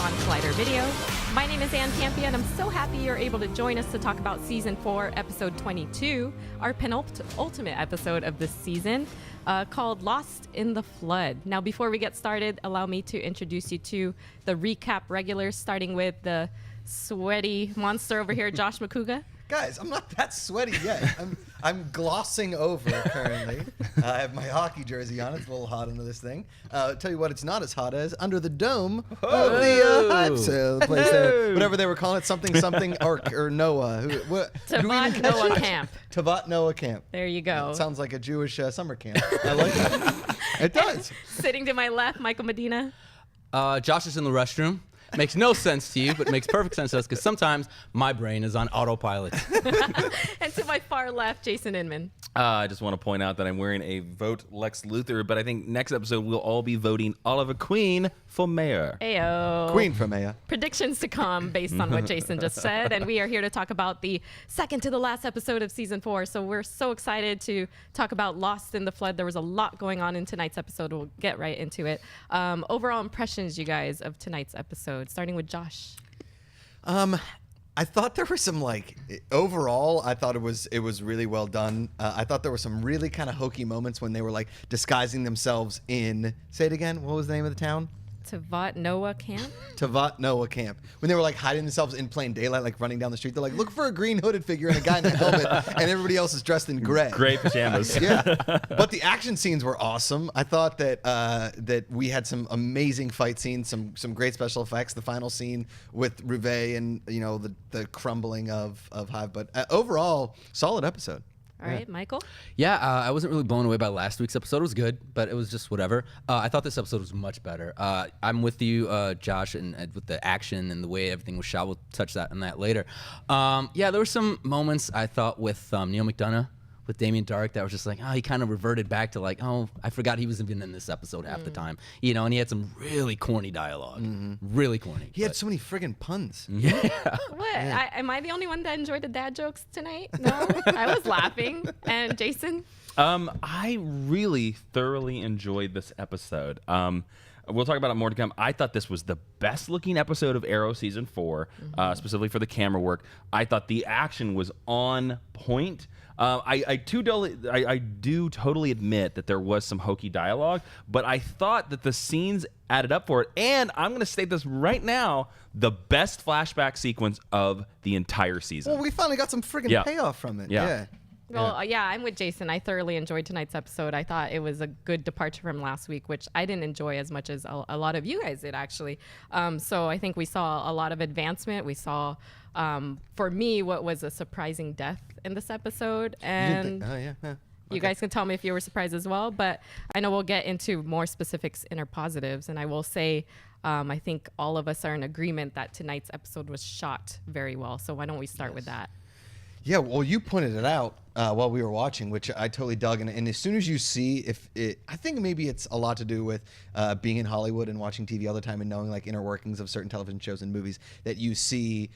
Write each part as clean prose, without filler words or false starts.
on Collider Video. My name is Ann Campea, and I'm so happy you're able to join us to talk about Season 4, Episode 22, our penultimate episode of this season, called Lost in the Flood. Now, before we get started, allow me to introduce you to the recap regulars, starting with the sweaty monster over here, Josh Macuga. Guys, I'm not that sweaty yet. I'm glossing over currently. I have my hockey jersey on. It's a little hot under this thing. Tell you what, it's not as hot as under the dome of the HIVE sale, the place there, whatever they were calling it, something or Noah. Tavat Noah Camp. Tavat Noah Camp. There you go. It sounds like a Jewish summer camp. I like that. It does. Sitting to my left, Michael Medina. Josh is in the restroom. Makes no sense to you, but makes perfect sense to us because sometimes my brain is on autopilot. And to my far left, Jason Inman. I just want to point out that I'm wearing a Vote Lex Luthor, but I think next episode we'll all be voting Oliver Queen for mayor. Ayo. Queen for mayor. Predictions to come based on what Jason just said. And we are here to talk about the second to the last episode of Season 4. So we're so excited to talk about Lost in the Flood. There was a lot going on in tonight's episode. We'll get right into it. Overall impressions, you guys, of tonight's episode, starting with Josh. I thought there were some overall, I thought it was really well done. I thought there were some really kind of hokey moments when they were disguising themselves in, say it again, what was the name of the town? Tavat Noah Camp? Tavat Noah Camp. When they were hiding themselves in plain daylight, running down the street, they're look for a green hooded figure and a guy in a helmet, and everybody else is dressed in gray. Gray pajamas. Yeah. But the action scenes were awesome. I thought that that we had some amazing fight scenes, some great special effects. The final scene with Ruve and the crumbling of Hive. But overall, solid episode. All right, Michael? Yeah, I wasn't really blown away by last week's episode. It was good, but it was just whatever. I thought this episode was much better. I'm with you, Josh, and with the action and the way everything was shot. We'll touch on that later. Yeah, there were some moments I thought with Neil McDonough, with Damien Darhk, that was just he kind of reverted back to I forgot he was even in this episode half the time. And he had some really corny dialogue. Really corny. He had so many friggin' puns. Yeah. What? Am I the only one that enjoyed the dad jokes tonight? No? I was laughing. And Jason? I really thoroughly enjoyed this episode. We'll talk about it more to come. I thought this was the best looking episode of Arrow Season 4, specifically for the camera work. I thought the action was on point. I do totally admit that there was some hokey dialogue, but I thought that the scenes added up for it. And I'm going to state this right now, the best flashback sequence of the entire season. Well, we finally got some friggin' payoff from it. Yeah. Well, yeah, I'm with Jason. I thoroughly enjoyed tonight's episode. I thought it was a good departure from last week, which I didn't enjoy as much as a lot of you guys did, actually. So I think we saw a lot of advancement. We saw, for me, what was a surprising death in this episode. And you guys can tell me if you were surprised as well. But I know we'll get into more specifics in our positives. And I will say, I think all of us are in agreement that tonight's episode was shot very well. So why don't we start with that? Yeah, well, you pointed it out while we were watching, which I totally dug. And as soon as you see, I think maybe it's a lot to do with being in Hollywood and watching TV all the time and knowing inner workings of certain television shows and movies that you see.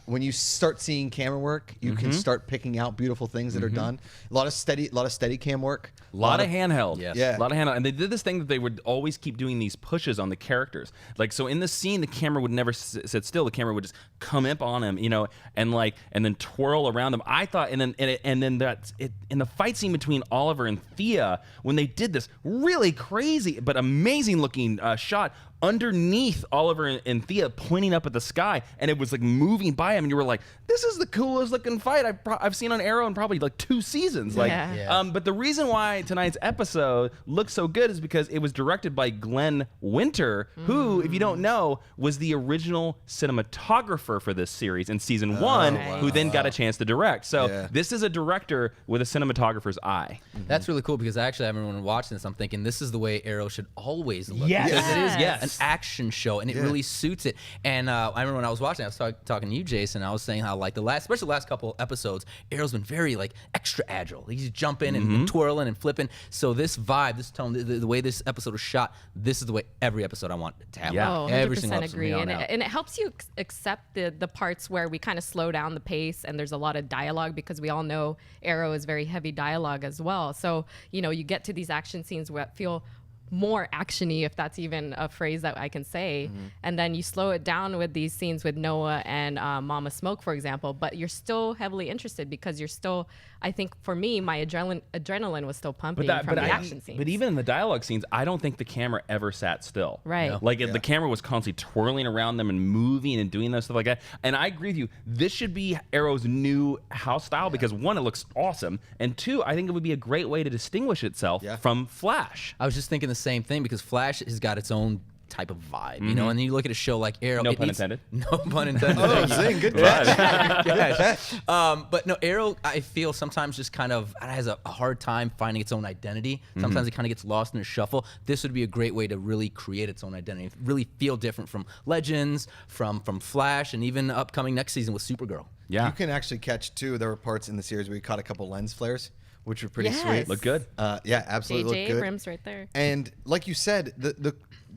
When you start seeing camera work, you can start picking out beautiful things that are done. A lot of steady cam work. A lot of handheld. Yes. Yeah. A lot of handheld. And they did this thing that they would always keep doing these pushes on the characters. So in the scene, the camera would never sit still. The camera would just come up on him, and then twirl around him. I thought, and then that's it in the fight scene between Oliver and Thea, when they did this really crazy but amazing looking shot underneath Oliver and Thea pointing up at the sky, and it was moving by him, and you were like, this is the coolest looking fight I've seen on Arrow in probably 2 seasons. But the reason why tonight's episode looks so good is because it was directed by Glenn Winter, who, if you don't know, was the original cinematographer for this series in season 1, who then got a chance to direct. So this is a director with a cinematographer's eye. That's really cool because actually everyone watching this, I'm thinking this is the way Arrow should always look. Yes. Because it is an action show, and it really suits it. And I remember when I was watching, I was talking to you, Jason, I was saying how especially the last couple episodes, Arrow's been very extra agile. He's jumping and twirling and flipping. So this vibe, this tone, the way this episode was shot, this is the way every episode I want to have. Yeah. Every 100% single agree. episode. And it helps you accept the parts where we kind of slow down the pace and there's a lot of dialogue, because we all know Arrow is very heavy dialogue as well. So, you get to these action scenes where feel more actiony, if that's even a phrase that I can say. And then you slow it down with these scenes with Noah and Mama Smoke, for example, but you're still heavily interested because you're still, I think for me, my adrenaline was still pumping from the action scenes. But even in the dialogue scenes, I don't think the camera ever sat still. Right. Yeah. Like the camera was constantly twirling around them and moving and doing that stuff like that. And I agree with you. This should be Arrow's new house style because one, it looks awesome, and two, I think it would be a great way to distinguish itself from Flash. I was just thinking the same thing because Flash has got its own type of vibe, you know, and then you look at a show like Arrow. No pun intended. No pun intended. Oh, Zing, good catch. But no, Arrow, I feel sometimes just kind of has a hard time finding its own identity. Sometimes it kind of gets lost in a shuffle. This would be a great way to really create its own identity, really feel different from Legends, from Flash, and even upcoming next season with Supergirl. Yeah. You can actually catch, too, there were parts in the series where you caught a couple lens flares, which were pretty Yes. sweet. Look good. Yeah, absolutely J.J. look good. Abrams right there. And like you said,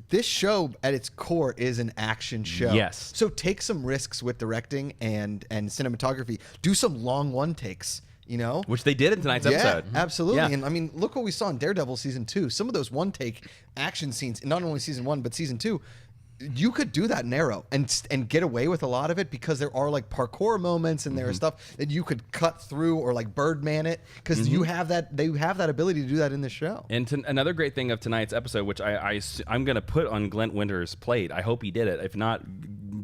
this show at its core is an action show. Yes. So take some risks with directing and cinematography. Do some long one takes, you know? Which they did in tonight's episode. Absolutely. Yeah. And I mean, look what we saw in Daredevil season 2. Some of those one take action scenes, not only season 1 but season 2. You could do that in Arrow and get away with a lot of it because there are like parkour moments and there are stuff that you could cut through or like Birdman it because you have that. They have that ability to do that in the show. And another great thing of tonight's episode, which I'm going to put on Glenn Winter's plate. I hope he did it. If not,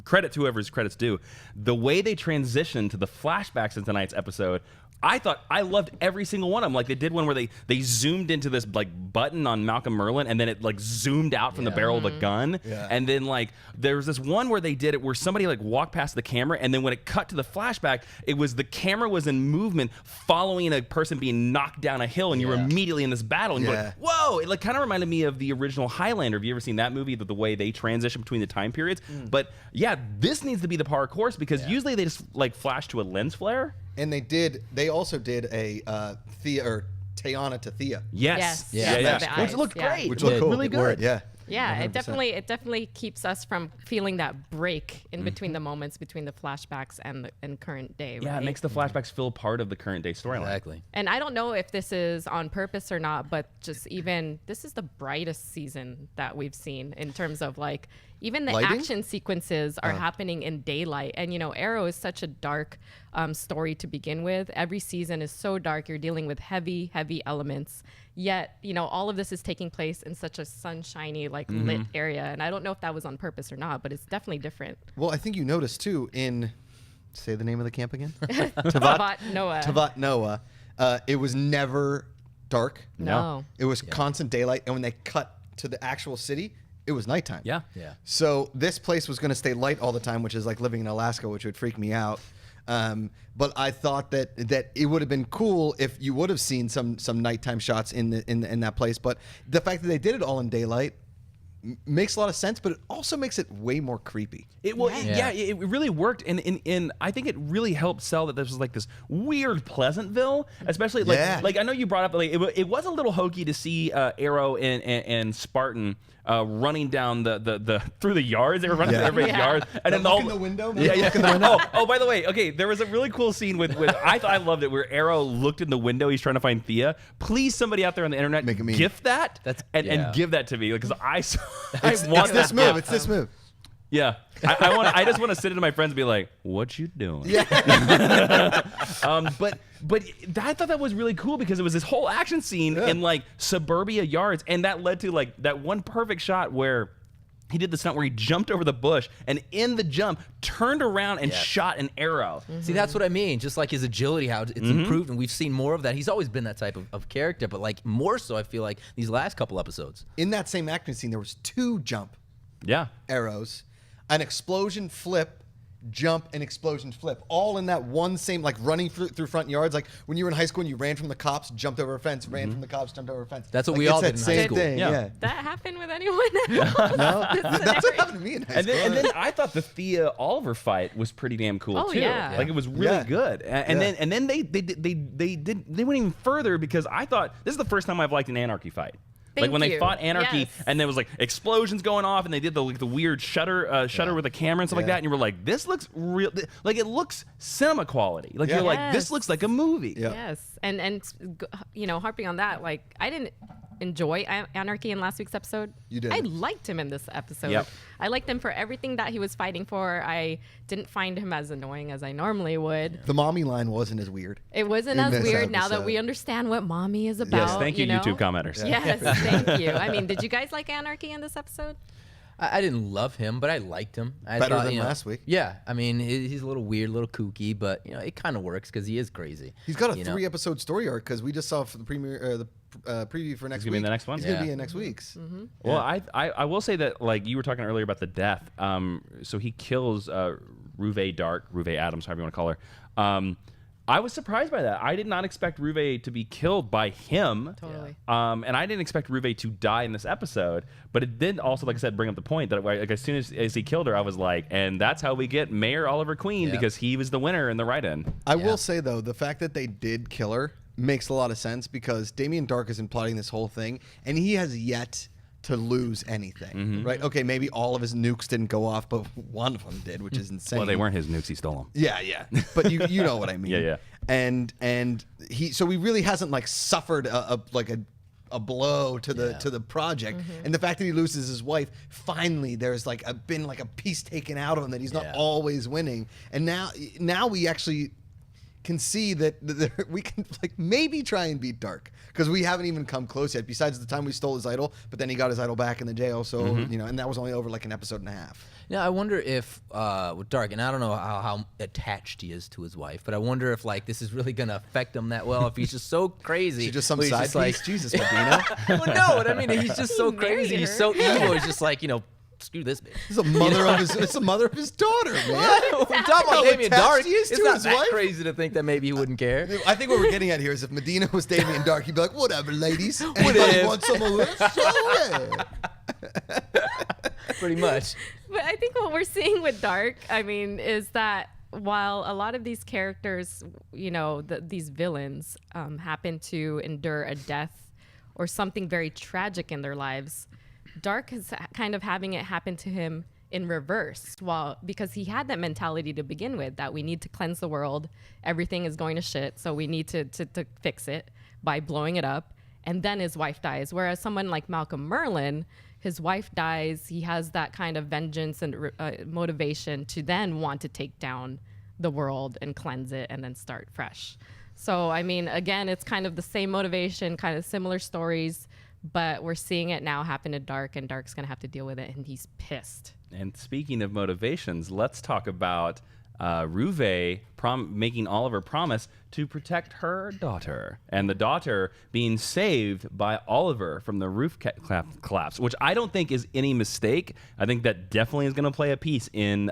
credit to whoever's credit's due. The way they transitioned to the flashbacks in tonight's episode, I loved every single one of them. Like they did one where they zoomed into this like button on Malcolm Merlyn and then it like zoomed out from the barrel of the gun. Yeah. And then like there was this one where they did it where somebody like walked past the camera and then when it cut to the flashback, it was the camera was in movement following a person being knocked down a hill and you were immediately in this battle and you're like, whoa! It like kind of reminded me of the original Highlander. Have you ever seen that movie? The way they transition between the time periods. But yeah, this needs to be the par course because usually they just like flash to a lens flare. And they also did a Teyana to Thea. Yes. Yeah. Yes, Yeah. the Which eyes, looked yeah. great. Which looked cool. Really good. Yeah. Yeah, 100%. it definitely keeps us from feeling that break in between the moments between the flashbacks and current day. Yeah, right? it makes the flashbacks feel part of the current day storyline. Exactly. And I don't know if this is on purpose or not, but just even this is the brightest season that we've seen in terms of like even the Lighting? action sequences are happening in daylight. And you know, Arrow is such a dark story to begin with. Every season is so dark. You're dealing with heavy elements. Yet, you know, all of this is taking place in such a sunshiny, like lit area. And I don't know if that was on purpose or not, but it's definitely different. Well, I think you noticed too in say the name of the camp again. Tavat Noah. Tavat Noah. It was never dark. No. It was constant daylight, and when they cut to the actual city, it was nighttime. Yeah. Yeah. So this place was going to stay light all the time, which is like living in Alaska, which would freak me out. But I thought that it would have been cool if you would have seen some nighttime shots in that place. But the fact that they did it all in daylight makes a lot of sense, but it also makes it way more creepy. It really worked, and I think it really helped sell that this was like this weird Pleasantville, especially like I know you brought up like it was a little hokey to see Arrow and Spartan running down the through the yards. They were running through everybody's yards, and then Look in the window. Oh, by the way, okay, there was a really cool scene with I loved it where Arrow looked in the window. He's trying to find Thea. Please, somebody out there on the internet, Make it me. gift that and give that to me because I want It's this that move. gift. It's this move. Yeah, I just want to sit into my friends and be like, "What you doing?" Yeah. But I thought that was really cool because it was this whole action scene in like suburbia yards, and that led to like that one perfect shot where he did the stunt where he jumped over the bush and in the jump turned around and shot an arrow. See, that's what I mean. Just like his agility, how it's improved, and we've seen more of that. He's always been that type of character, but like more so, I feel like these last couple episodes. In that same action scene, there was 2 jump Yeah. arrows, an explosion flip, jump, and explosion flip, all in that one same, like running through front yards. Like when you were in high school and you ran from the cops, jumped over a fence, ran from the cops, jumped over a fence. That's what Like, we it's all that did in high same school. thing, Yeah. yeah. That happened with anyone else? No, that's what happened to me in high school. And then I thought the Thea Oliver fight was pretty damn cool Oh, too. yeah. Like it was really Yeah. good. And Yeah. then they went even further because I thought this is the first time I've liked an Anarchy fight. Like Thank when they you. fought Anarchy, Yes. and there was like explosions going off, and they did the weird shutter with the camera and stuff like Yeah. that, and you were like, this looks real, like it looks cinema quality. Like Yeah. you're like, this Yes. looks like a movie. Yeah. Yes, and you know, harping on that, like I didn't enjoy Anarchy in last week's episode. You did. I liked him in this episode. Yep. I liked him for everything that he was fighting for. I didn't find him as annoying as I normally would. The mommy line wasn't as weird. It wasn't In as this weird now that episode. we understand what mommy is about. Yes, thank you, know? YouTube commenters. Yes, thank you. I mean, did you guys like Anarchy in this episode? I didn't love him, but I liked him. I Better thought, than you know, last week. Yeah, I mean, he's a little weird, a little kooky, but you know, it kind of works because he is crazy. He's got a you know? 3-episode story arc because we just saw for the premiere, preview for next gonna week. be in the next one? He's gonna Yeah. be in next week's. Well, I will say that, like you were talking earlier about the death. So he kills Ruve Adams, however you want to call her. I was surprised by that. I did not expect Ruve to be killed by him. Totally. And I didn't expect Ruve to die in this episode. But it did also, like I said, bring up the point that like, as soon as he killed her, I was like, and that's how we get Mayor Oliver Queen, Yeah. because he was the winner in the write-in. I will say though, the fact that they did kill her makes a lot of sense because Damien Darhk has been plotting this whole thing, and he has yet to lose anything. Right? Okay, maybe all of his nukes didn't go off, but one of them did, which is insane. Well, they weren't his nukes. He stole them. Yeah. But you know what I mean. Yeah. And he really hasn't like suffered a blow to the project. And the fact that he loses his wife, finally there's like been a piece taken out of him that he's not Yeah. always winning. And now we actually can see that we can like maybe try and beat Darhk because we haven't even come close yet. Besides the time we stole his idol, but then he got his idol back in the jail. So and that was only over like an episode and a half. Now I wonder if with Darhk, and I don't know how attached he is to his wife, but I wonder if like this is really gonna affect him that well if he's just so crazy. She's just some where he's side just like, piece. Jesus, Medina. well, no, what I mean, he's just so He married crazy. He's her. so evil. He's just like, screw this bitch. It's the mother of his. It's the mother of his daughter, man. We're talking about How Damien attached Darhk. he is It's to not his that wife. crazy to think that maybe he wouldn't care. I think what we're getting at here is if Medina was Damien Darhk, he'd be like, whatever, ladies. Anybody Whatever. want some of this? So, yeah. Pretty much. But I think what we're seeing with Darhk, I mean, is that while a lot of these characters, these villains happen to endure a death or something very tragic in their lives, Darhk is kind of having it happen to him in reverse, because he had that mentality to begin with, that we need to cleanse the world, everything is going to shit, so we need to fix it by blowing it up, and then his wife dies. Whereas someone like Malcolm Merlin, his wife dies, he has that kind of vengeance and motivation to then want to take down the world and cleanse it and then start fresh. So, I mean, again, it's kind of the same motivation, kind of similar stories, but we're seeing it now happen to Darhk, and Dark's going to have to deal with it, and he's pissed. And speaking of motivations, let's talk about Ruve making Oliver promise to protect her daughter, and the daughter being saved by Oliver from the roof collapse, which I don't think is any mistake. I think that definitely is going to play a piece in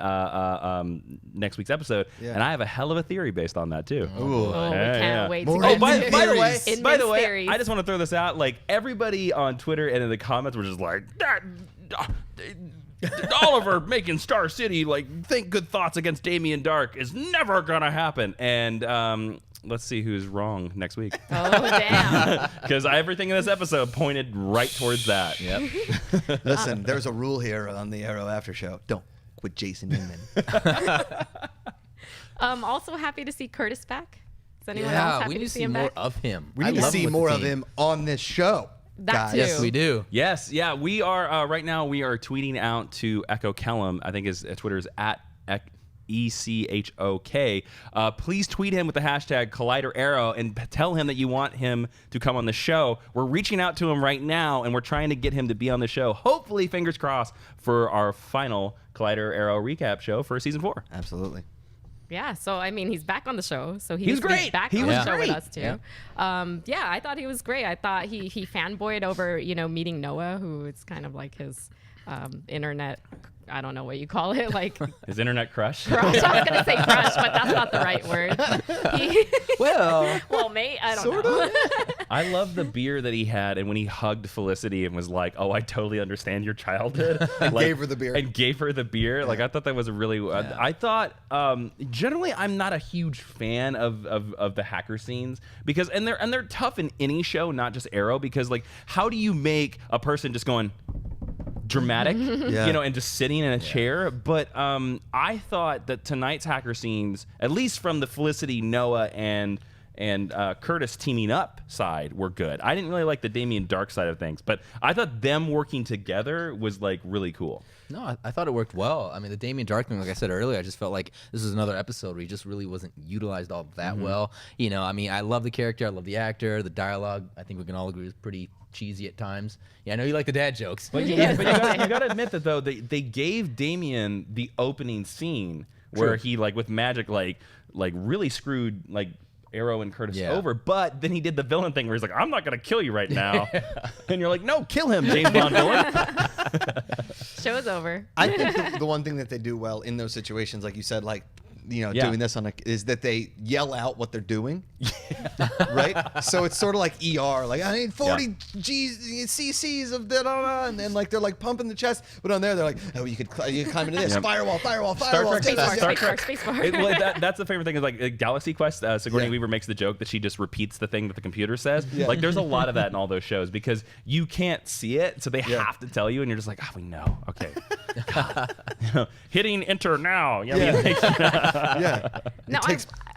next week's episode, and I have a hell of a theory based on that too. Ooh. Oh, we can't wait to More get in by into the way, Inman's by the way, theories. I just want to throw this out. Like, everybody on Twitter and in the comments were just like, Oliver making Star City think good thoughts against Damien Darhk is never gonna happen. And let's see who's wrong next week, Oh, damn. because everything in this episode pointed right towards that. Yep. Listen, there's a rule here on the Arrow After Show. Don't quit Jason Inman. Also happy to see Curtis back. Is anyone else Yeah, happy we to need to see see him more back? of him. We I need to love see with the more of team. him on this show. That guys. too. Yes, we do. Yes, yeah, we are right now. We are tweeting out to Echo Kellum. I think his Twitter is at ECHOK. Please tweet him with the hashtag Collider Arrow and tell him that you want him to come on the show. We're reaching out to him right now, and we're trying to get him to be on the show. Hopefully, fingers crossed, for our final Collider Arrow recap show for season 4. Absolutely. Yeah, so I mean, he's back on the show, so He was needs to be great. back He on was the show with great. us too. Yeah, I thought he was great. I thought he fanboyed over meeting Noah, who is kind of like his internet. I don't know what you call it, like His internet crush. crush. I was gonna say crush, but that's not the right word. Well, mate, I don't know. I love the beer that he had, and when he hugged Felicity and was like, "Oh, I totally understand your childhood," gave her the beer. and gave her the beer. Like, I thought that was a really. I thought generally I'm not a huge fan of the hacker scenes because and they're tough in any show, not just Arrow. Because like, how do you make a person just going dramatic, and just sitting in a chair? But I thought that tonight's hacker scenes, at least from the Felicity, Noah, and Curtis teaming up side were good. I didn't really like the Damien Darhk side of things, but I thought them working together was like really cool. No, I thought it worked well. I mean, the Damien Darhk thing, like I said earlier, I just felt like this was another episode where he just really wasn't utilized all that well. You know, I mean, I love the character, I love the actor, the dialogue. I think we can all agree is pretty cheesy at times. Yeah, I know you like the dad jokes. But you gotta admit that though, they gave Damien the opening scene where he like with magic like really screwed like Arrow and Curtis over, but then he did the villain thing where he's like, I'm not gonna kill you right now. And you're like, no, kill him, James Bond villain. Show's over. I think the one thing that they do well in those situations, like you said, like, you know, doing this is that they yell out what they're doing, right? So it's sort of like ER, like I need 40 G's, CCs of da da da, and then like they're like pumping the chest, but on there they're like, oh, you could climb into this firewall. Star Trek. That's the favorite thing is like Galaxy Quest. Sigourney Weaver makes the joke that she just repeats the thing that the computer says. Like there's a lot of that in all those shows because you can't see it, so they have to tell you, and you're just like, oh, we know, okay. You know, hitting enter now. Now,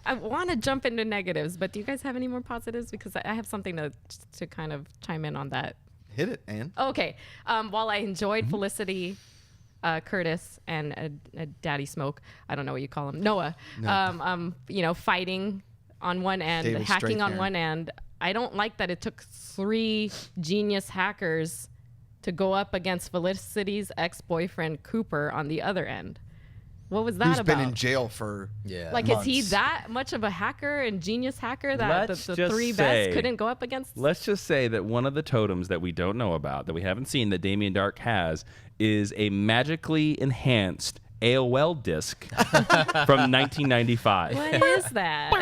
I want to jump into negatives, but do you guys have any more positives? Because I have something to kind of chime in on that. Hit it, Ann. Okay. While I enjoyed Felicity, Curtis, and Daddy Smoke, I don't know what you call him, Noah, you know, fighting on one end, David hacking on Strathairn. one end, I don't like that it took 3 genius hackers to go up against Felicity's ex-boyfriend Cooper on the other end. What was that Who's about? been in jail for like, months. is he that much of a hacker and genius hacker that Let's the just 3 say- best couldn't go up against? Let's just say that one of the totems that we don't know about, that we haven't seen, that Damien Darhk has, is a magically enhanced AOL disc from 1995. What is that?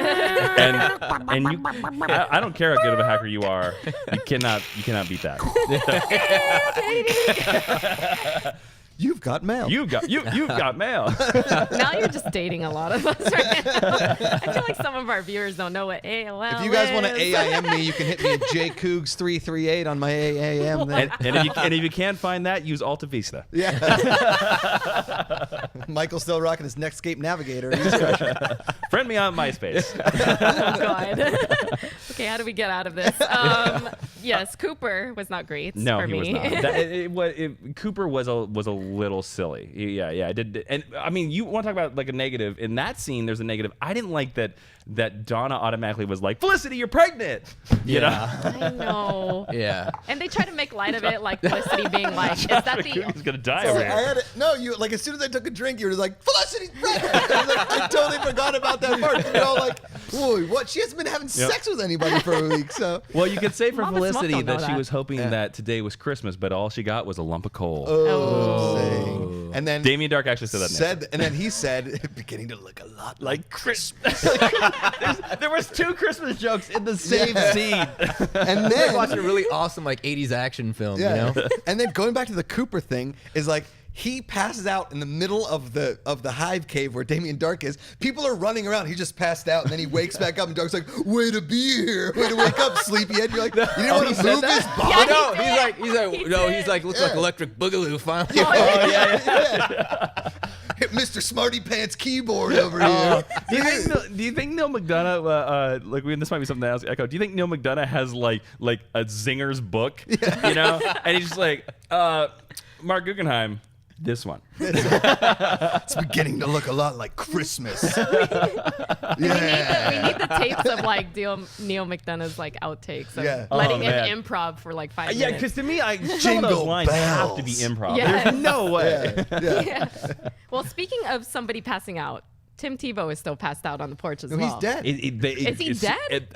And you, I don't care how good of a hacker you are, you cannot beat that. You've got mail. You've got mail. Now you're just dating a lot of us right now. I feel like some of our viewers don't know what AOL is. If you guys want to AIM me, you can hit me at jcoogs338 on my AAM. Then. and if you can't find that, use Alta Vista. Yeah. Michael's still rocking his Netscape Navigator. Friend me on MySpace. Oh, God. Okay, how do we get out of this? Yes, Cooper was not great No, for he was me. not. Cooper was a little silly. Yeah. I did. And I mean, you want to talk about like a negative in that scene? There's a negative. I didn't like that Donna automatically was like, Felicity, you're pregnant. You know? I know. Yeah. And they try to make light of it, like Felicity being like, is that He's the... gonna die So over I here. had it. No, you like as soon as I took a drink, you were like, Felicity's pregnant. I totally forgot about that part. You're all like, whoa, what? She hasn't been having sex with anybody for a week. So Well, you could say for Mama Smoke Felicity don't know that she that. was hoping that today was Christmas, but all she got was a lump of coal. oh. And then Damien Darhk actually said that. and then he said, beginning to look a lot like Christmas. There was 2 Christmas jokes in the same scene. And Like then watching a really awesome like 80s action film, you know? And then going back to the Cooper thing is like he passes out in the middle of the Hive cave where Damien Darhk is. People are running around. He just passed out, and then he wakes back up, and Dark's like, "Way to be here! Way to wake up, sleepyhead!" You're like, "You didn't want to move his body." Yeah, no, he he's like looks like Electric Boogaloo finally. Hit Mr. Smarty Pants keyboard over here. Do you think Neil McDonough, this might be something else, Echo, do you think Neil McDonough has like a Zinger's book, you know? And he's just like, Mark Guggenheim, this one. It's beginning to look a lot like Christmas. We need the tapes of like Neil McDonough's like outtakes of letting him improv for like 5 minutes. Yeah, because to me, some of Jingle those lines have to be bells. improv. Yes. There's no way. Yeah. Well, speaking of somebody passing out, Tim Tebow is still passed out on the porch as No, well. he's dead. Is he dead?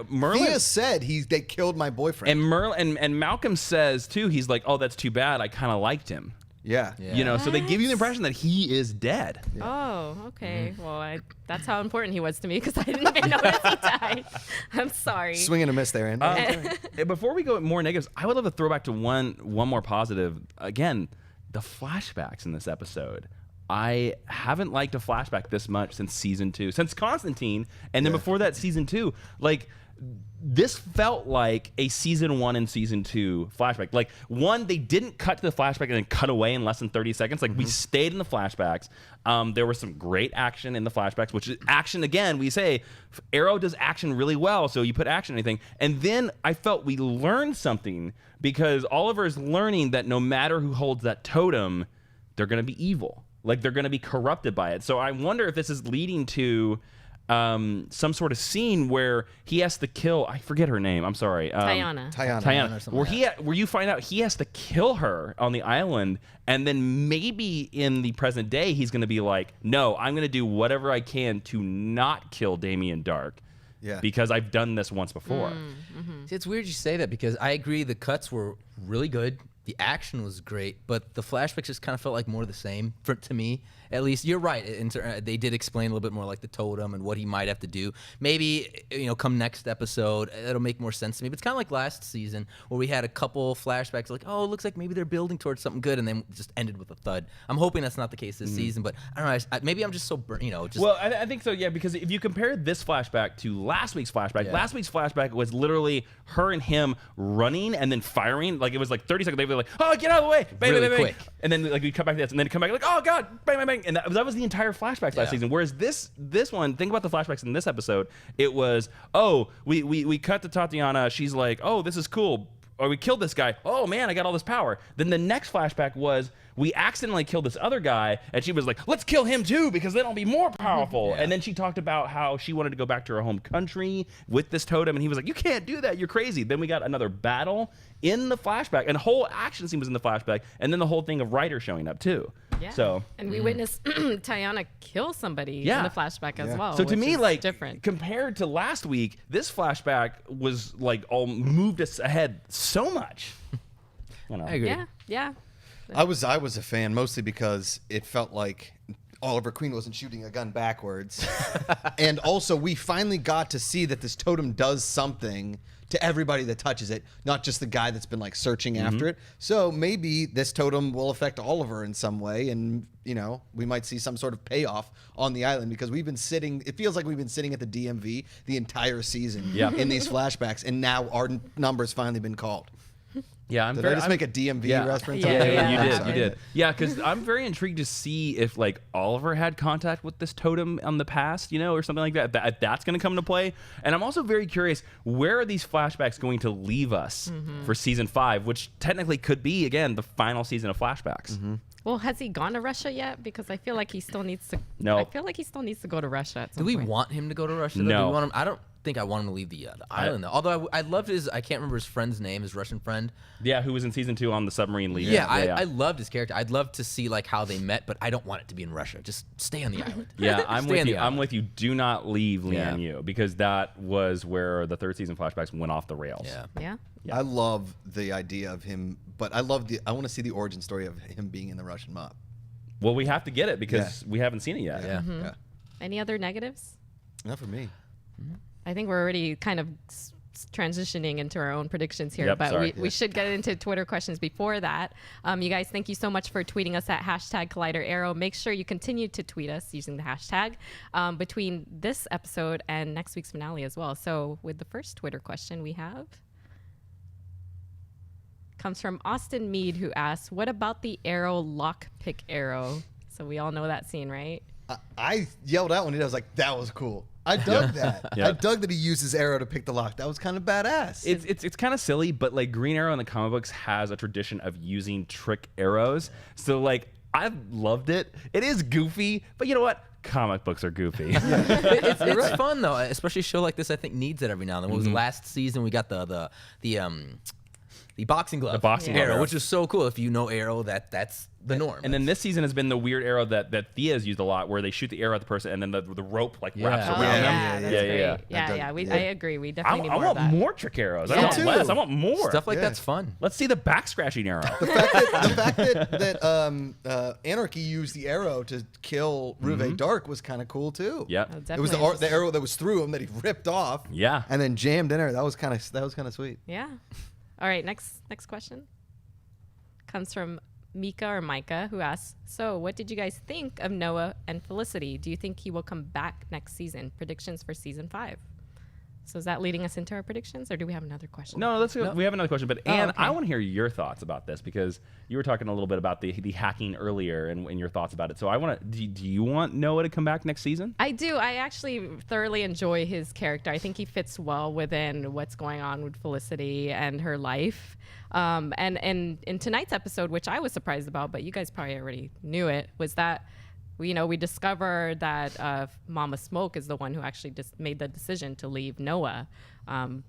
Merlin Thea said they killed my boyfriend. and Malcolm says too. He's like, "Oh, that's too bad. I kind of liked him." Yeah. You know, so they give you the impression that he is dead. Oh, okay. Well, that's how important he was to me because I didn't even notice he died. I'm sorry. Swing and a miss there, Andy. Before we go more negatives, I would love to throw back to one more positive. Again, the flashbacks in this episode. I haven't liked a flashback this much since season 2, since Constantine, and then before that, season 2. Like, this felt like a season 1 and season 2 flashback. Like, one, they didn't cut to the flashback and then cut away in less than 30 seconds. Like, we stayed in the flashbacks. There was some great action in the flashbacks, which is action, again, we say, Arrow does action really well, so you put action in anything. And then I felt we learned something, because Oliver is learning that no matter who holds that totem, they're going to be evil. Like, they're going to be corrupted by it. So I wonder if this is leading to some sort of scene where he has to kill, I forget her name, I'm sorry. Tiana. Where you find out he has to kill her on the island, and then maybe in the present day he's going to be like, no, I'm going to do whatever I can to not kill Damien Darhk. Yeah. Because I've done this once before. See, it's weird you say that, because I agree the cuts were really good. The action was great, but the flashbacks just kind of felt like more of the same, to me. At least, you're right. They did explain a little bit more like the totem and what he might have to do. Maybe, come next episode, it'll make more sense to me. But it's kind of like last season where we had a couple flashbacks like, oh, it looks like maybe they're building towards something good, and then just ended with a thud. I'm hoping that's not the case this season, but I don't know. Maybe I'm just so burnt, Well, I think so, yeah, because if you compare this flashback to last week's flashback, last week's flashback was literally her and him running and then firing. Like, it was like 30 seconds. They were like, oh, get out of the way. Bang, really bang, bang, quick. bang. And then like we come back to this, and then come back like, oh, God, bang, bang, bang. And that was the entire flashback last season. Whereas this one, think about the flashbacks in this episode. It was, oh, we cut to Tatiana. She's like, oh, this is cool. Or we killed this guy. Oh, man, I got all this power. Then the next flashback was, we accidentally killed this other guy, and she was like, let's kill him too, because then I'll be more powerful. And then she talked about how she wanted to go back to her home country with this totem, and he was like, you can't do that, you're crazy. Then we got another battle in the flashback, and the whole action scene was in the flashback, and then the whole thing of Ryder showing up too. Yeah. So, and we witnessed Tiana kill somebody in the flashback as well. So to me, like, different compared to last week, this flashback was like all moved us ahead so much. I agree. Yeah. I was a fan mostly because it felt like Oliver Queen wasn't shooting a gun backwards. And also we finally got to see that this totem does something to everybody that touches it, not just the guy that's been like searching after it. So maybe this totem will affect Oliver in some way, and we might see some sort of payoff on the island, because we've been sitting, it feels like we've been sitting at the DMV the entire season in these flashbacks, and now our number's finally been called. Yeah, Did I just make a DMV reference? You did. Yeah, because I'm very intrigued to see if like Oliver had contact with this totem on the past, or something like that. That's going to come into play. And I'm also very curious, where are these flashbacks going to leave us for season 5, which technically could be, again, the final season of flashbacks. Well, has he gone to Russia yet? Because I feel like he still needs to. No. I feel like he still needs to go to Russia at some Do we point. want him to go to Russia? No. Do we want him? I don't think I want him to leave the island, though. Although I loved I can't remember his friend's name, his Russian friend. Yeah, who was in season 2 on the submarine leader. I loved his character. I'd love to see like how they met, but I don't want it to be in Russia. Just stay on the island. Yeah, I'm Stay with on you. the I'm island. with you. Do not leave Lian Yu, because that was where the 3rd season flashbacks went off the rails. Yeah. I love the idea of him, but I want to see the origin story of him being in the Russian mob. Well, we have to get it because we haven't seen it yet. Yeah. Any other negatives? Not for me. I think we're already kind of transitioning into our own predictions here, Yep, but sorry. we should get into Twitter questions before that. You guys, thank you so much for tweeting us at #ColliderArrow. Make sure you continue to tweet us using the hashtag between this episode and next week's finale as well. So with the first Twitter question we have comes from Austin Mead, who asks, what about the arrow lockpick arrow? So we all know that scene, right? I yelled out when I was like, that was cool. I dug that. I dug that he used his arrow to pick the lock. That was kind of badass. It's kind of silly, but like Green Arrow in the comic books has a tradition of using trick arrows. So like I've loved it. It is goofy, but you know what? Comic books are goofy. It's fun though, especially a show like this. I think needs it every now and then. What was last season? We got the boxing glove, arrow, which is so cool. If you know arrow, that's the norm. And then this season has been the weird arrow that Thea's used a lot, where they shoot the arrow at the person and then the rope like wraps around them. I agree. We definitely need I more of that. want more trick arrows. I Yeah. don't want less. I want more Stuff like that's fun. Let's see the back scratching arrow. The fact that Anarchy used the arrow to kill Ruve Darhk was kind of cool too. Yeah. It was the arrow that was through him that he ripped off. Yeah. And then jammed in her. That was kind of sweet. Yeah. All right. Next question comes from Micah, who asks, so what did you guys think of Noah and Felicity? Do you think he will come back next season? Predictions for season 5. So is that leading us into our predictions, or do we have another question? No, let's go. We have another question, but Ann, okay. I want to hear your thoughts about this because you were talking a little bit about the hacking earlier and your thoughts about it. So I want to. Do you want Noah to come back next season? I do. I actually thoroughly enjoy his character. I think he fits well within what's going on with Felicity and her life. And in tonight's episode, which I was surprised about, but you guys probably already knew it, was that we discover that Mama Smoke is the one who actually just made the decision to leave Noah,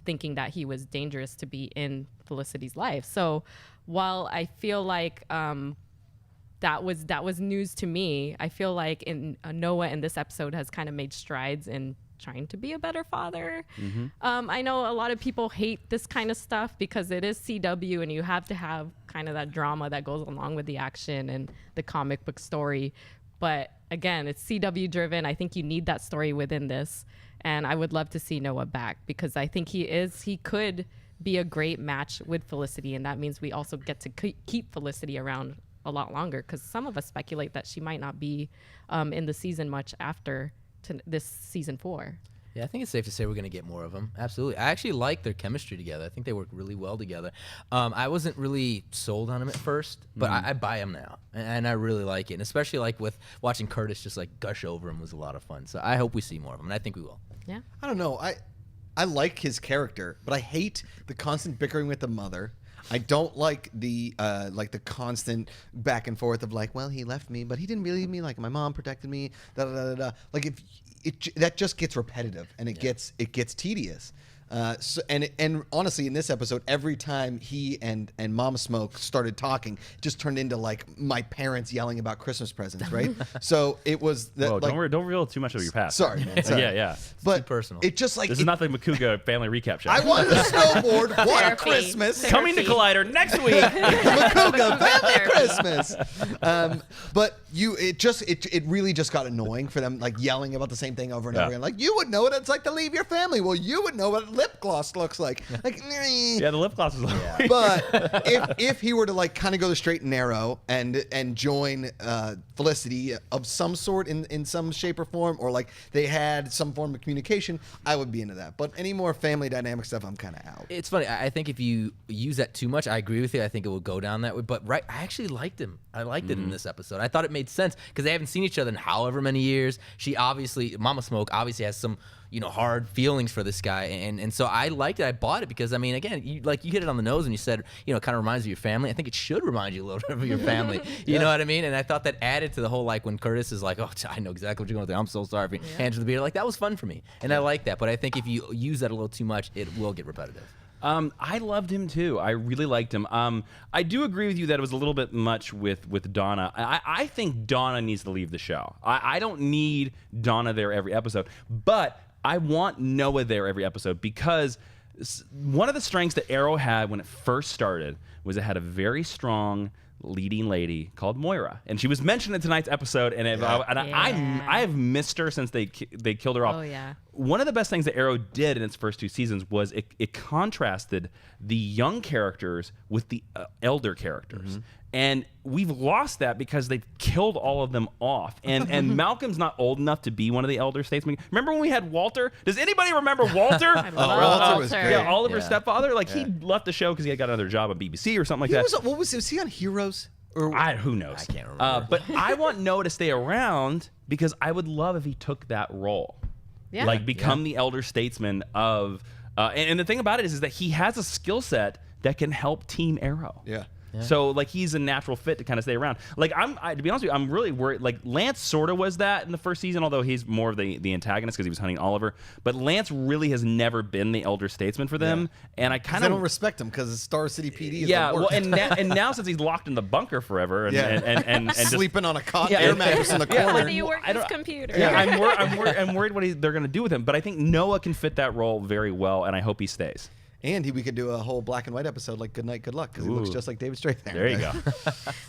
thinking that he was dangerous to be in Felicity's life. So while I feel like that was news to me, I feel like Noah in this episode has kind of made strides in trying to be a better father. I know a lot of people hate this kind of stuff because it is CW and you have to have kind of that drama that goes along with the action and the comic book story. But again, it's CW driven. I think you need that story within this. And I would love to see Noah back because I think he could be a great match with Felicity. And that means we also get to keep Felicity around a lot longer because some of us speculate that she might not be in the season much after this season 4. Yeah, I think it's safe to say we're going to get more of them. Absolutely. I actually like their chemistry together. I think they work really well together. I wasn't really sold on them at first, but I buy them now. And I really like it. And especially like with watching Curtis just like gush over him was a lot of fun. So I hope we see more of them, and I think we will. Yeah. I don't know. I like his character, but I hate the constant bickering with the mother. I don't like the constant back and forth of like, well, he left me, but he didn't leave me. Like my mom protected me. Da da da da. Like if that just gets repetitive and it gets tedious. And honestly, in this episode, every time he and Mama Smoke started talking, it just turned into like my parents yelling about Christmas presents, right? So it was that. Whoa, like, don't reveal too much of your past. Sorry, man. Sorry. Yeah. But too personal. It just like This is not the Macuga family recap show. I wanted a snowboard. What a Therapy. Christmas! Coming to Collider next week. Macuga family Therapy. Christmas. But it really just got annoying for them, like yelling about the same thing over and over again. Like you would know what it's like to leave your family. Well, you would know what lip gloss looks like. Like, Yeah, the lip gloss is like. but if he were to like kind of go the straight and narrow and join Felicity of some sort in some shape or form, or like they had some form of communication, I would be into that. But any more family dynamic stuff, I'm kind of out. It's funny. I think if you use that too much, I agree with you. I think it will go down that way. But I actually liked him. I liked it in this episode. I thought it made sense because they haven't seen each other in however many years. Mama Smoke obviously has some hard feelings for this guy, and so I liked it. I bought it because I mean, again, you hit it on the nose when you said it kind of reminds you of your family. I think it should remind you a little bit of your family. You know what I mean? And I thought that added to the whole like when Curtis is like, oh, I know exactly what you're going through. I'm so sorry for you. Hands to the beard. Like that was fun for me, and I like that. But I think if you use that a little too much, it will get repetitive. I loved him too. I really liked him. I do agree with you that it was a little bit much with Donna. I think Donna needs to leave the show. I don't need Donna there every episode, but I want Noah there every episode because one of the strengths that Arrow had when it first started was it had a very strong leading lady called Moira, and she was mentioned in tonight's episode. And I have missed her since they killed her off. Oh yeah. One of the best things that Arrow did in its first 2 seasons was it contrasted the young characters with the elder characters. And we've lost that because they've killed all of them off. And Malcolm's not old enough to be one of the elder statesmen. Remember when we had Walter? Does anybody remember Walter? I love Walter was great. Yeah, Oliver's Yeah. stepfather. Like he left the show because he had got another job on BBC or something like that. Was he on Heroes? Or Who knows? I can't remember. But I want Noah to stay around because I would love if he took that role. Yeah. Like become the elder statesman of and the thing about it is that he has a skill set that can help Team Arrow. Yeah. So like he's a natural fit to kind of stay around. Like to be honest with you, I'm really worried. Like Lance sort of was that in the first season, although he's more of the antagonist because he was hunting Oliver. But Lance really has never been the elder statesman for them, and I kind They of don't respect him because Star City PD is yeah. the Well, worst. and now since he's locked in the bunker forever and just sleeping on a cot, Yeah, air mattress in the corner. When you work I his don't- computer. Yeah, I'm worried what they're going to do with him. But I think Noah can fit that role very well, and I hope he stays. And we could do a whole black and white episode like Good Night, Good Luck because he looks Ooh. just like David Strathairn. There you go.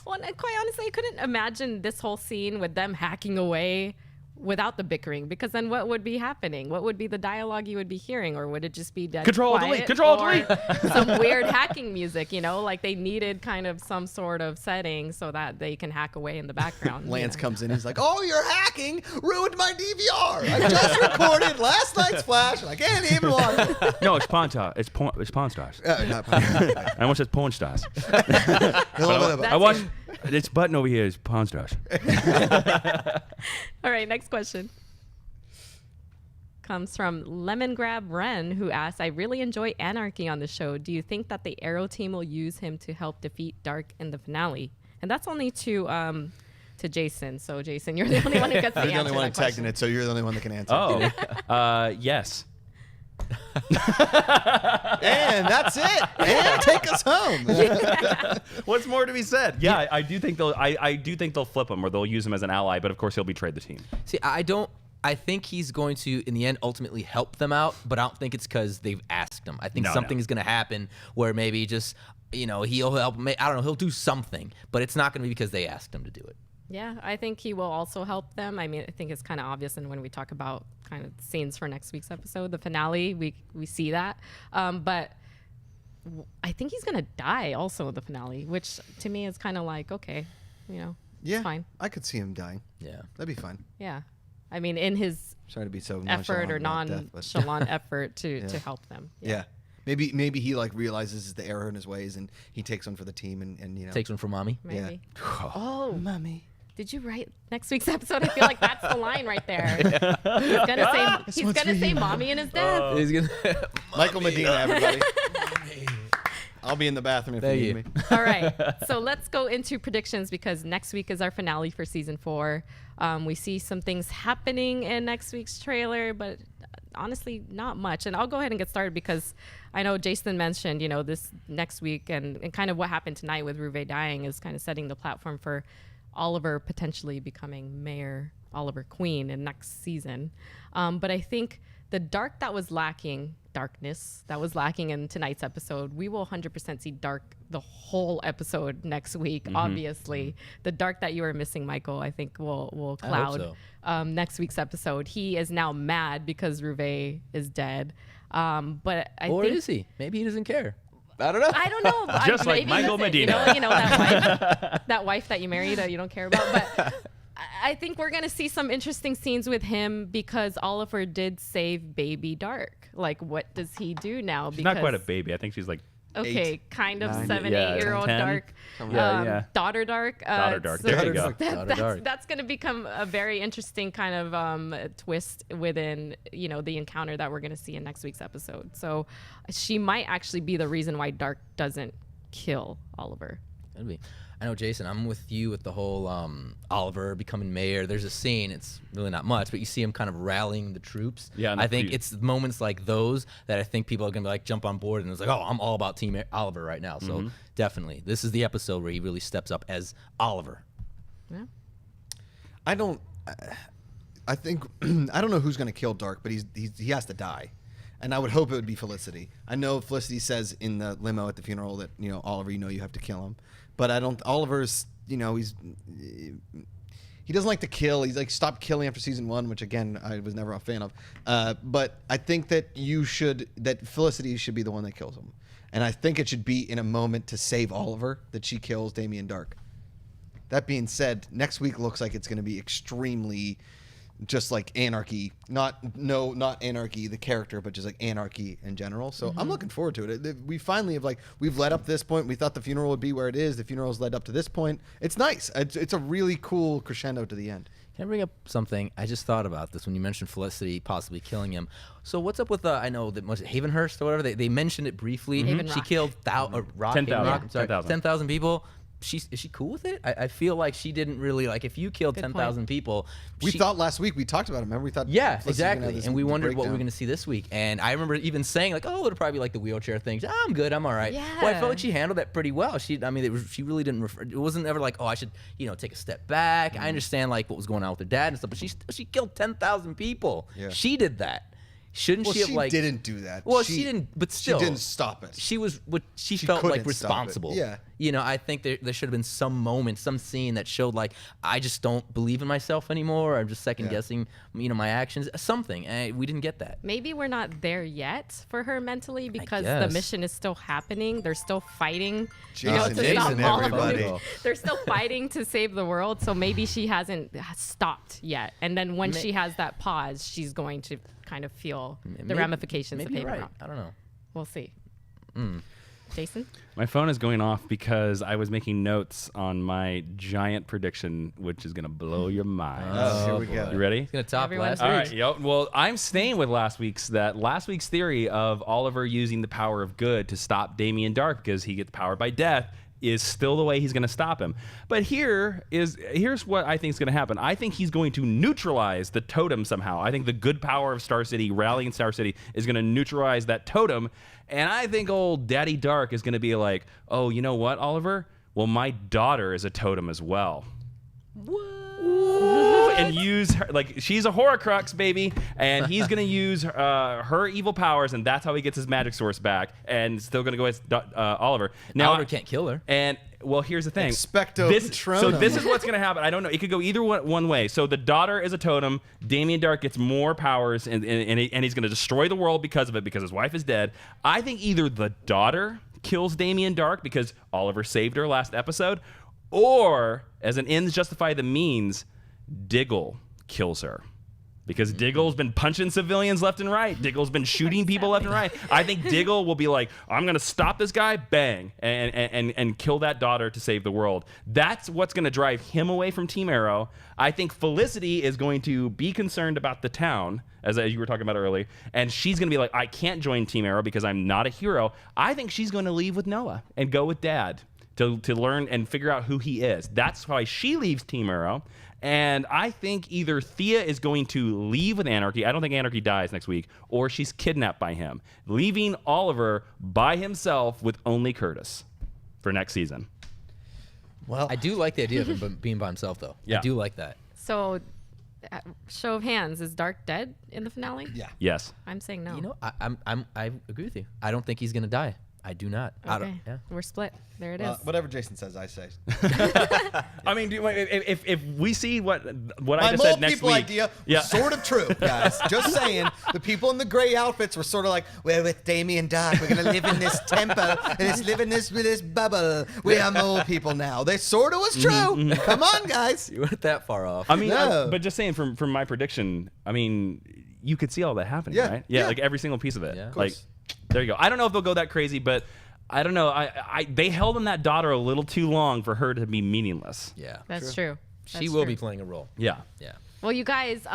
Well, and quite honestly, I couldn't imagine this whole scene with them hacking away without the bickering, because then what would be happening? What would be the dialogue you would be hearing? Or would it just be dead Control, quiet, delete, control, or delete. some weird hacking music, like they needed kind of some sort of setting so that they can hack away in the background. Lance comes in, he's like, "Oh, you're hacking! Ruined my DVR! I just recorded last night's Flash, and I can't even watch it." No, it's Pawn Stars. It's Pawn Stars. Not I almost said Porn Stars. I watched. This button over here is Pawn Stars. All right, next question comes from Lemon Grab Ren, who asks, "I really enjoy Anarchy on the show. Do you think that the Arrow team will use him to help defeat Darhk in the finale?" And that's only to Jason. So Jason, you're the only one who gets the answer. You're the only one to who that tagged question. in it, so you're the only one that can answer. Yes. And that's it. And take us home. What's more to be said? Yeah, I do think they'll. I do think they'll flip him, or they'll use him as an ally. But of course, he'll betray the team. See, I think he's going to, in the end, ultimately help them out, but I don't think it's because they've asked him. I think something is going to happen where maybe just, he'll help. I don't know. He'll do something, but it's not going to be because they asked him to do it. Yeah, I think he will also help them. I mean, I think it's kind of obvious, and when we talk about kind of scenes for next week's episode, the finale, we see that. But I think he's gonna die also in the finale, which to me is kind of like, okay, Yeah, it's fine. I could see him dying. Yeah. That'd be fine. Yeah, I mean, in his Sorry to be so effort or nonchalant about death, but- nonchalant effort to help them. Yeah. Maybe he realizes the error in his ways and he takes one for the team and Takes one for mommy. Maybe. Yeah. Oh, Mommy. did you write next week's episode? I feel like that's the line right there. He's gonna say mommy in his death. He's gonna Michael Medina, everybody. I'll be in the bathroom if Thank you you. need me. All right, so let's go into predictions because next week is our finale for season 4. We see some things happening in next week's trailer, but honestly, not much. And I'll go ahead and get started because I know Jason mentioned, this next week and kind of what happened tonight with Ruve dying is kind of setting the platform for Oliver potentially becoming Mayor Oliver Queen in next season. But I think the darkness that was lacking in tonight's episode, we will 100% see Darhk the whole episode next week. Obviously, the Darhk that you were missing, Michael, I think will I hope cloud so. next week's episode. He is now mad because Ruve is dead. But I Or think is he? Maybe he doesn't care. I don't know. I don't know. Just like maybe Michael listen, Medina. You know that wife that you married that you don't care about. But I think we're gonna see some interesting scenes with him because Oliver did save baby Darhk. Like, what does he do now? She's not quite a baby. I think she's like. Okay, kind of 9, 8-year-old 10. Darhk. Yeah. Daughter Darhk. Daughter Darhk. There you go. Daughter Darhk. That's going to become a very interesting kind of twist within, the encounter that we're going to see in next week's episode. So she might actually be the reason why Darhk doesn't kill Oliver. Could be. I know, Jason, I'm with you with the whole Oliver becoming mayor. There's a scene, it's really not much, but you see him kind of rallying the troops. Yeah, I think it's moments like those that I think people are going to jump on board and it's like, oh, I'm all about Team Oliver right now. So definitely, this is the episode where he really steps up as Oliver. Yeah. I think I don't know who's going to kill Darhk, but he has to die. And I would hope it would be Felicity. I know Felicity says in the limo at the funeral that, Oliver, you have to kill him. But Oliver's, he doesn't like to kill. He's stopped killing after season 1, which again, I was never a fan of. But I think that Felicity should be the one that kills him. And I think it should be in a moment to save Oliver that she kills Damien Darhk. That being said, next week looks like it's going to be extremely just like anarchy, not anarchy the character, but just like anarchy in general. So I'm looking forward to it. We finally have we've led up to this point. We thought the funeral would be where it is. The funeral's led up to this point. It's nice. It's a really cool crescendo to the end. Can I bring up something? I just thought about this when you mentioned Felicity possibly killing him. So what's up with I know that was it Havenhurst or whatever? They mentioned it briefly. Haven She Rock. killed 10,000. 10,000 people. Is she cool with it? I feel like she didn't really if you killed Good 10,000 people. We thought last week, we taled about it, remember? We thought Yeah, Felicity's gonna have exactly. this And we wondered what we were breakdown. going to see this week. And I remember even saying it'll probably be the wheelchair thing. I'm good. I'm all right. Yeah. Well, I felt like she handled that pretty well. She really didn't refer. It wasn't ever I should, take a step back. I understand what was going on with her dad and stuff, but she killed 10,000 people. Yeah. She did that. Shouldn't Well, she have she didn't do that. Well, she didn't, but still. She didn't stop it. She was what she She felt couldn't stop it. responsible. Yeah. I think there should have been some moment, some scene that showed like I just don't believe in myself anymore. I'm just second guessing, my actions. Something, and we didn't get that. Maybe we're not there yet for her mentally because the guess. mission is still happening. They're still fighting. Jason, to stop Jason, all of everybody. them. They're still fighting to save the world. So maybe she hasn't stopped yet. And then when she has that pause, she's going to kind of feel the ramifications of Maybe you're Paper right. Route. I don't know. We'll see. Jason? My phone is going off because I was making notes on my giant prediction, which is going to blow your mind. Oh, here we go. You ready? It's gonna top Everyone's last All week. right. Yep. Well, I'm staying with last week's theory of Oliver using the power of good to stop Damien Darhk because he gets powered by death is still the way he's going to stop him. But here's what I think is going to happen. I think he's going to neutralize the totem somehow. I think the good power of Star City, rallying Star City, is going to neutralize that totem. And I think old Daddy Darhk is going to be like, oh, you know what, Oliver? Well, my daughter is a totem as well. And use her, like, she's a Horcrux, baby, and he's gonna use her evil powers, and that's how he gets his magic source back, and still gonna go as Oliver. Now, Oliver can't kill her. And well, here's the thing. Expecto So Patronum. this is what's gonna happen. I don't know. It could go either one way. So the daughter is a totem. Damien Darhk gets more powers, and he's gonna destroy the world because of it, because his wife is dead. I think either the daughter kills Damien Darhk because Oliver saved her last episode, or as an ends justify the means, Diggle kills her. Because Diggle's been punching civilians left and right. Diggle's been shooting people left and right. I think Diggle will be like, I'm going to stop this guy, bang, and kill that daughter to save the world. That's what's going to drive him away from Team Arrow. I think Felicity is going to be concerned about the town, as you were talking about earlier, and she's going to be like, I can't join Team Arrow because I'm not a hero. I think she's going to leave with Noah and go with Dad to learn and figure out who he is. That's why she leaves Team Arrow. And I think either Thea is going to leave with Anarchy. I don't think Anarchy dies next week. Or she's kidnapped by him, leaving Oliver by himself with only Curtis for next season. Well, I do like the idea of him being by himself, though. Yeah. I do like that. So, show of hands, is Darhk dead in the finale? yeah. Yes. I'm saying no. I agree with you. I don't think he's gonna die. I do not. I Okay. don't. Yeah. We're split. There it is. Whatever Jason says, I say. I mean, if we see what I My just mole said next people week, idea was sort of true, guys. Just saying, the people in the gray outfits were sort of like, we're with Damien Darhk. We're gonna live in this temple and let's live in this bubble. We are mole people now. They sort of was true. Come on, guys. You weren't that far off. I mean, No. but just saying from my prediction, I mean, you could see all that happening, Yeah, right? yeah. Like every single piece of it. Yeah. Of Like, course. there you go. I don't know if they'll go that crazy, but I don't know. They held on that daughter a little too long for her to be meaningless. Yeah. That's true. She That's will true. be playing a role. Yeah. Yeah. Well, you guys,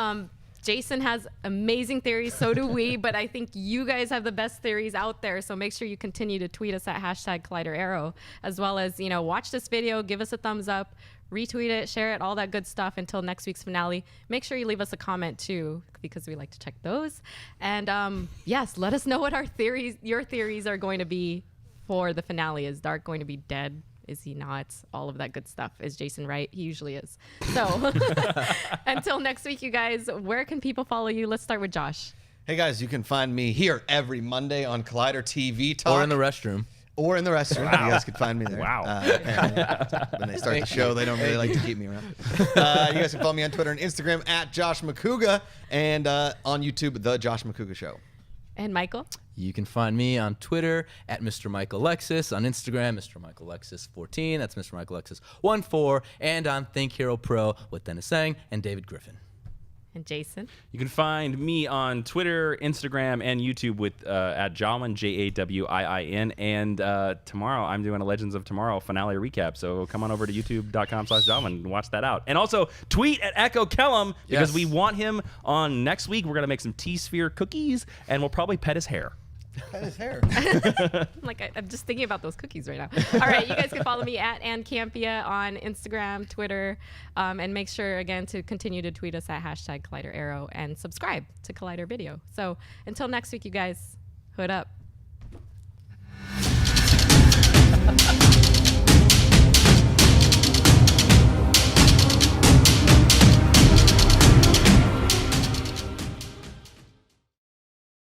Jason has amazing theories, so do we, but I think you guys have the best theories out there, so make sure you continue to tweet us at #ColliderArrow, as well as, watch this video, give us a thumbs up, retweet it, share it, all that good stuff until next week's finale. Make sure you leave us a comment too, because we like to check those. And yes, let us know what your theories are going to be for the finale. Is Darhk going to be dead? Is he not? All of that good stuff. Is Jason right? He usually is. So until next week, you guys, where can people follow you? Let's start with Josh. Hey, guys, you can find me here every Monday on Collider TV Talk. Or in the restroom. Or in the restaurant. You guys can find me there. Wow. Apparently. When they start the show, they don't really like to keep me around. You guys can follow me on Twitter and Instagram at Josh Macuga, and on YouTube, The Josh Macuga Show. And Michael. You can find me on Twitter at Mr. Michael Alexis, on Instagram, Mr. Michael Alexis 14, that's Mr. Michael Alexis 14, and on Think Hero Pro with Dennis Sang and David Griffin. And Jason. You can find me on Twitter, Instagram, and YouTube with at Jawin, Jawiin. And tomorrow I'm doing a Legends of Tomorrow finale recap. So come on over to youtube.com/Jawin and watch that out. And also tweet at Echo Kellum because Yes. we want him on next week. We're going to make some T-Sphere cookies and we'll probably pet his hair. Pet his hair. I'm just thinking about those cookies right now. All right, you guys can follow me at Ann Campea on Instagram, Twitter, and make sure, again, to continue to tweet us at #ColliderArrow and subscribe to Collider Video. So until next week, you guys, hood up.